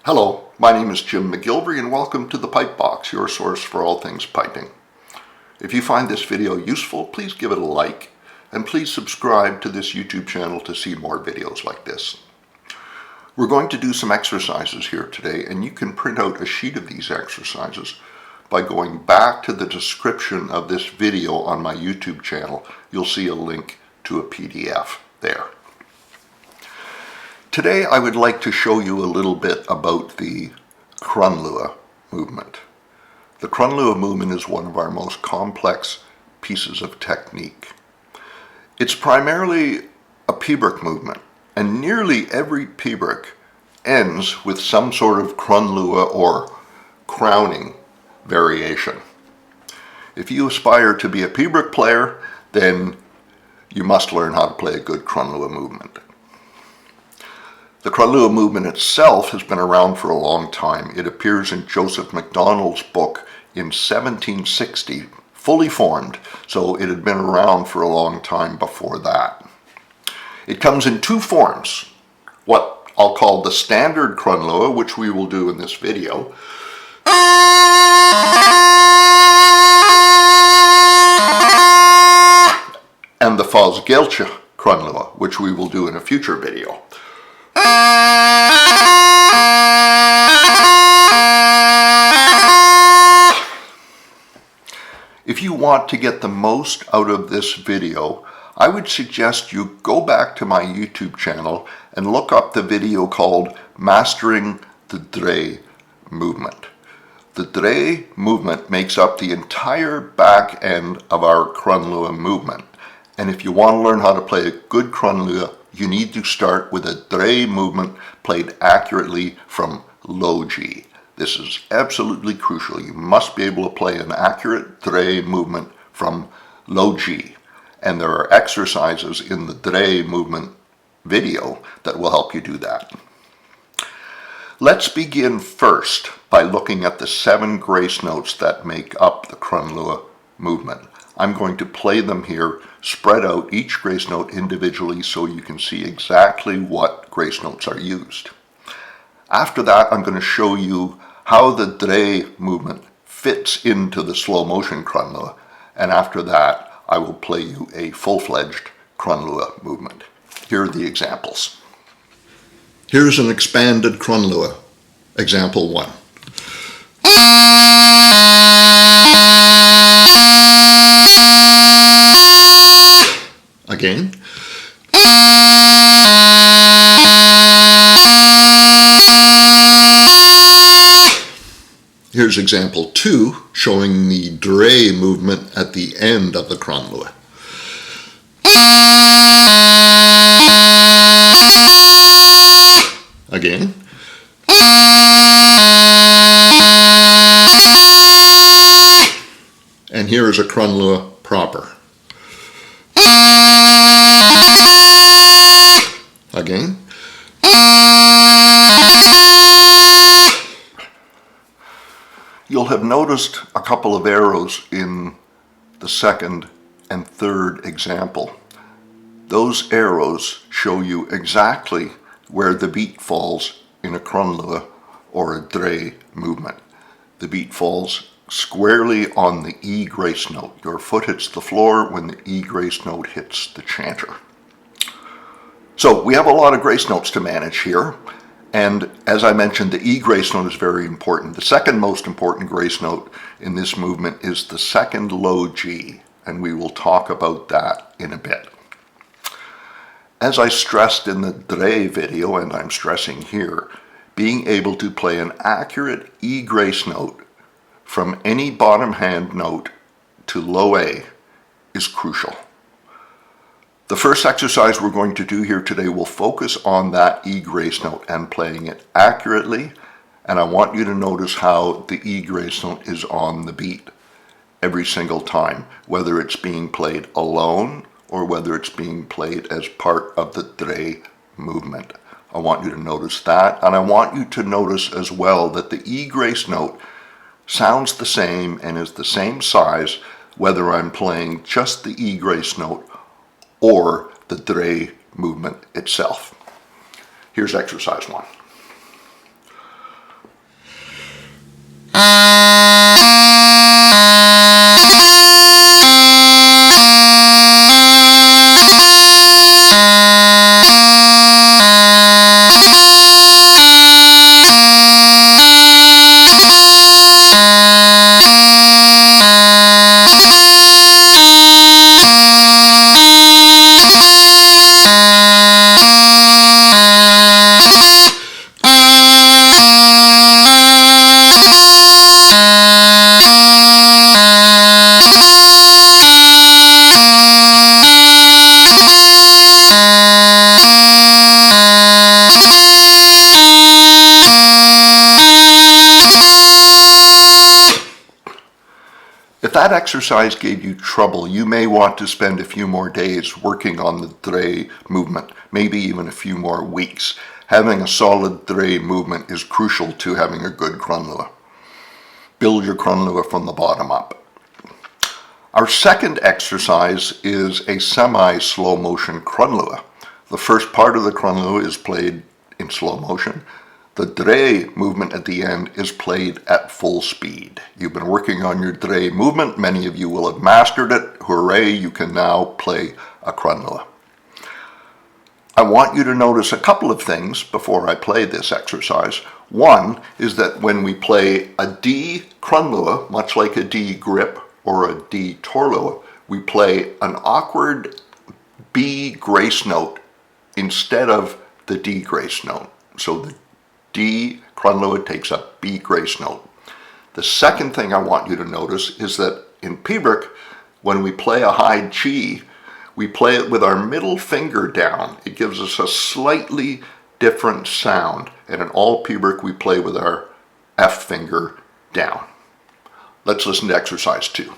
Hello, my name is Jim McGillivray and welcome to the Pipe Box, your source for all things piping. If you find this video useful, please give it a like and please subscribe to this YouTube channel to see more videos like this. We're going to do some exercises here today, and you can print out a sheet of these exercises by going back to the description of this video on my YouTube channel. You'll see a link to a PDF there. Today I would like to show you a little bit about the Crunluath movement. The Crunluath movement is one of our most complex pieces of technique. It's primarily a pibroch movement, and nearly every pibroch ends with some sort of Crunluath or crowning variation. If you aspire to be a pibroch player, then you must learn how to play a good Crunluath movement. The Crunluath movement itself has been around for a long time. It appears in Joseph MacDonald's book in 1760, fully formed, so it had been around for a long time before that. It comes in two forms, what I'll call the standard Crunluath, which we will do in this video, and the Fosgelche Crunluath, which we will do in a future video. If you want to get the most out of this video, I would suggest you go back to my YouTube channel and look up the video called Mastering the Dre Movement. The Dre movement makes up the entire back end of our Crunluath movement. And if you want to learn how to play a good Crunluath, you need to start with a Dre movement played accurately from low G. This is absolutely crucial. You must be able to play an accurate Dre movement from low G. And there are exercises in the Dre movement video that will help you do that. Let's begin first by looking at the 7 grace notes that make up the Crunluath movement. I'm going to play them here, spread out each grace note individually so you can see exactly what grace notes are used. After that, I'm going to show you how the Dre movement fits into the slow motion Crunluath, and after that, I will play you a full-fledged Crunluath movement. Here are the examples. Here's an expanded Crunluath, example 1. Again. Here's example 2, showing the Dre movement at the end of the Crunluath. Again. And here is a Crunluath proper. Again. You'll have noticed a couple of arrows in the second and third example. Those arrows show you exactly where the beat falls in a Crunluath or a Dre movement. The beat falls squarely on the E grace note. Your foot hits the floor when the E grace note hits the chanter. So we have a lot of grace notes to manage here, and as I mentioned, the E grace note is very important. The second most important grace note in this movement is the second low G, and we will talk about that in a bit. As I stressed in the Dre video, and I'm stressing here, being able to play an accurate E grace note from any bottom hand note to low A is crucial. The first exercise we're going to do here today will focus on that E grace note and playing it accurately, and I want you to notice how the E grace note is on the beat every single time, whether it's being played alone or whether it's being played as part of the Dre movement. I want you to notice that, and I want you to notice as well that the E grace note sounds the same and is the same size whether I'm playing just the E grace note or the Dre movement itself. Here's exercise 1. If that exercise gave you trouble, you may want to spend a few more days working on the dre movement, maybe even a few more weeks. Having a solid dre movement is crucial to having a good Crunluath. Build your Crunluath from the bottom up. Our second exercise is a semi-slow motion Crunluath. The first part of the Crunluath is played in slow motion. The dre movement at the end is played at full speed. You've been working on your dre movement. Many of you will have mastered it. Hooray, you can now play a Crunluath. I want you to notice a couple of things before I play this exercise. One is that when we play a D Crunluath, much like a D grip or a D Taorluath, we play an awkward B grace note instead of the D grace note. So the D Crunluath takes a B grace note. The second thing I want you to notice is that in Piobaireachd, when we play a high G, we play it with our middle finger down. It gives us a slightly different sound. And in all Piobaireachd, we play with our F finger down. Let's listen to exercise 2.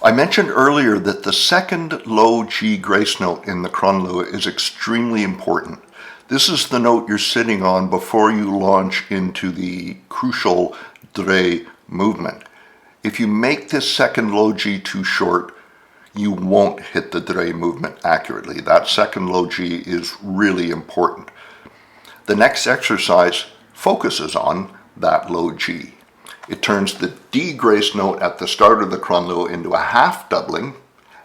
I mentioned earlier that the second low G grace note in the Crunluath is extremely important. This is the note you're sitting on before you launch into the crucial dre movement. If you make this second low G too short, you won't hit the dre movement accurately. That second low G is really important. The next exercise focuses on that low G. It turns the D grace note at the start of the Crunluath into a half doubling,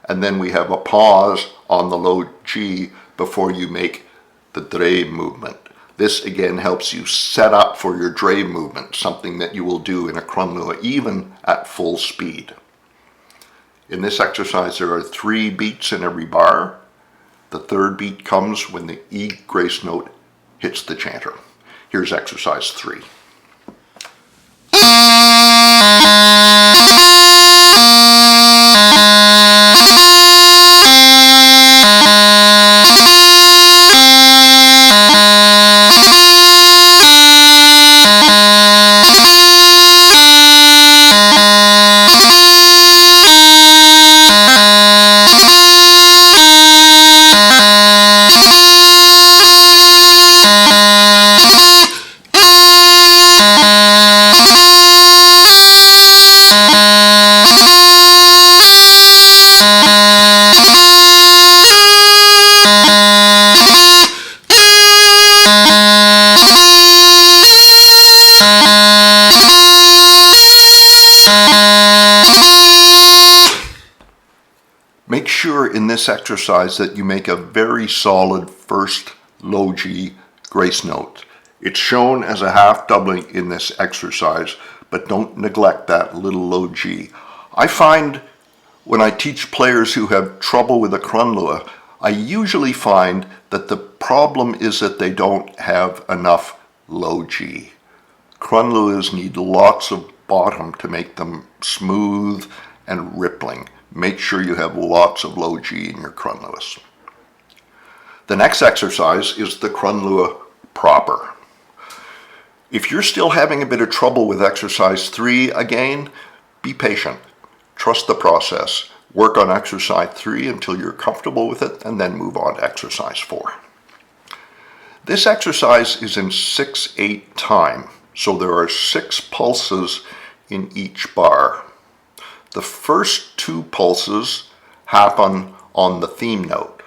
and then we have a pause on the low G before you make the dre movement. This again helps you set up for your dre movement, something that you will do in a Crunluath even at full speed. In this exercise there are 3 beats in every bar. The third beat comes when the E grace note hits the chanter. Here's exercise 3. Make sure in this exercise that you make a very solid first low G grace note. It's shown as a half doubling in this exercise, but don't neglect that little low G. I find when I teach players who have trouble with the Crunluath, I usually find that the problem is that they don't have enough low G. Crunluaths need lots of bottom to make them smooth and rippling. Make sure you have lots of low G in your Crunluaths. The next exercise is the Crunluath proper. If you're still having a bit of trouble with exercise 3, again, be patient. Trust the process. Work on exercise 3 until you're comfortable with it, and then move on to exercise 4. This exercise is in 6/8 time, so there are 6 pulses in each bar. The first 2 pulses happen on the theme note.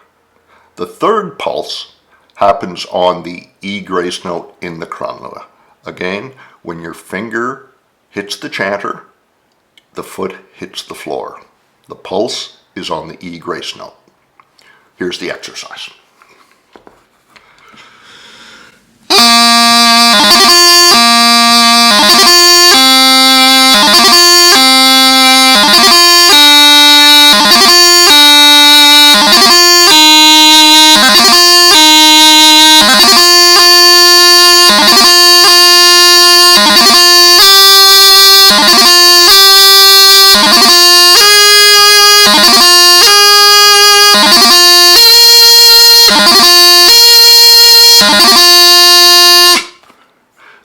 The third pulse happens on the E grace note in the Crunluath. Again, when your finger hits the chanter, the foot hits the floor. The pulse is on the E grace note. Here's the exercise.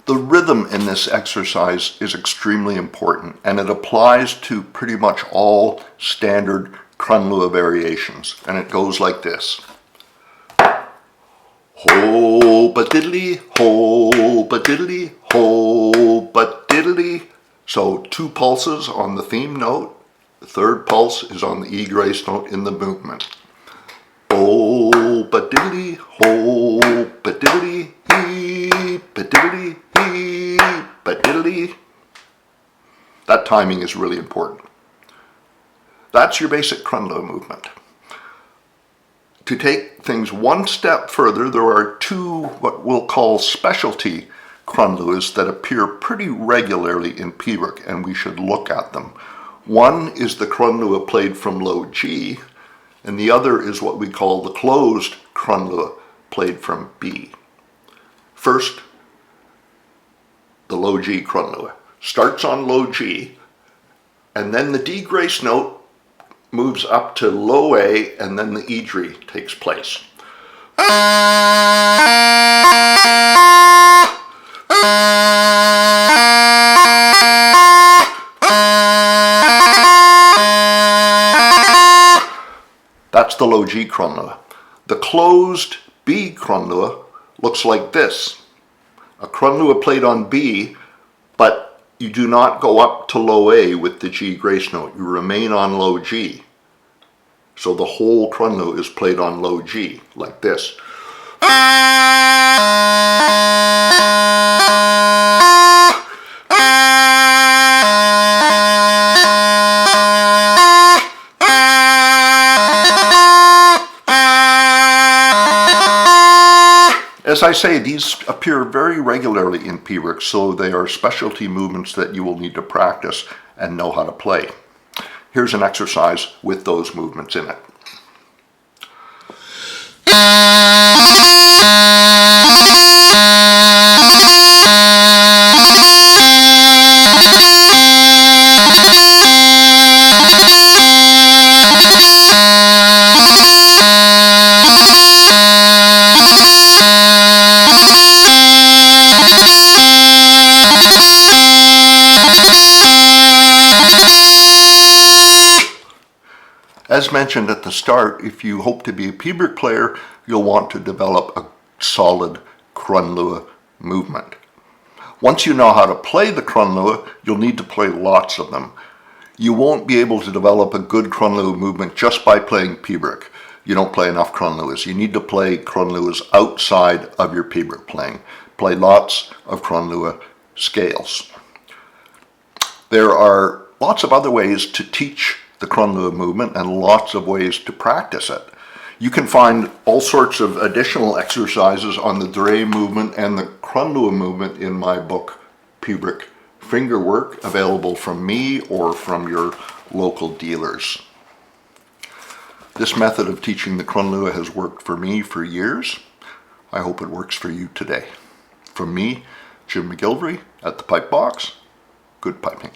The rhythm in this exercise is extremely important, and it applies to pretty much all standard Crunluath variations, and it goes like this. Ho but diddly, ho but diddly, ho but diddly. So 2 pulses on the theme note. The third pulse is on the E grace note in the movement. Ho but diddly, ho but diddly, he but diddly, he but diddly. That timing is really important. That's your basic Crunluath movement. To take things one step further, there are 2 what we'll call specialty Crunluaths that appear pretty regularly in Piobaireachd, and we should look at them. One is the Crunluath played from low G, and the other is what we call the closed Crunluath played from B. First, the low G Crunluath starts on low G, and then the D grace note moves up to low A, and then the E3 takes place. That's the low G Crunluath. The closed B Crunluath looks like this. A Crunluath played on B, but you do not go up to low A with the G grace note. You remain on low G. So the whole Crunluath is played on low G, like this. As I say, these appear very regularly in Piobaireachd, so they are specialty movements that you will need to practice and know how to play. Here's an exercise with those movements in it. As mentioned at the start, if you hope to be a Piobaireachd player, you'll want to develop a solid Crunluath movement. Once you know how to play the Crunluath, you'll need to play lots of them. You won't be able to develop a good Crunluath movement just by playing Piobaireachd. You don't play enough Crunluaths. You need to play Crunluaths outside of your Piobaireachd playing. Play lots of Crunluath scales. There are lots of other ways to teach the Crunluath movement and lots of ways to practice it. You can find all sorts of additional exercises on the Dre movement and the Crunluath movement in my book, Piobaireachd Fingerwork available from me or from your local dealers. This method of teaching the Crunluath has worked for me for years. I hope it works for you today. From me, Jim McGillivray at the Pipe Box, good piping.